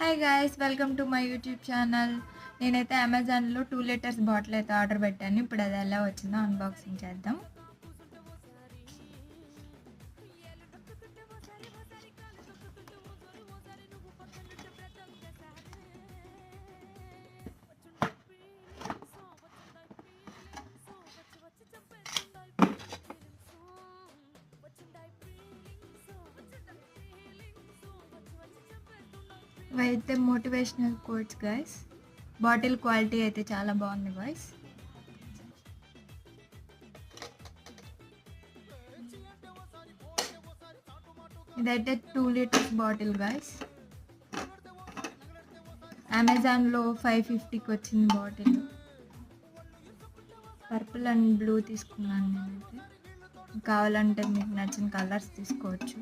Hi guys, welcome to my YouTube channel. నేనైతే అమెజాన్లో 2 litres bottle అయితే ఆర్డర్ పెట్టాను. ఇప్పుడు అది ఎలా వచ్చిందో అన్బాక్సింగ్ చేద్దాం. ఇవైతే motivational quotes guys. Bottle quality అయితే చాలా బాగుంది గైస్. ఇదైతే 2 లీటర్స్ బాటిల్ గైస్. అమెజాన్లో 550కి వచ్చింది బాటిల్. పర్పుల్ అండ్ బ్లూ తీసుకున్నాను నేనైతే. కావాలంటే మీకు నచ్చిన కలర్స్ తీసుకోవచ్చు.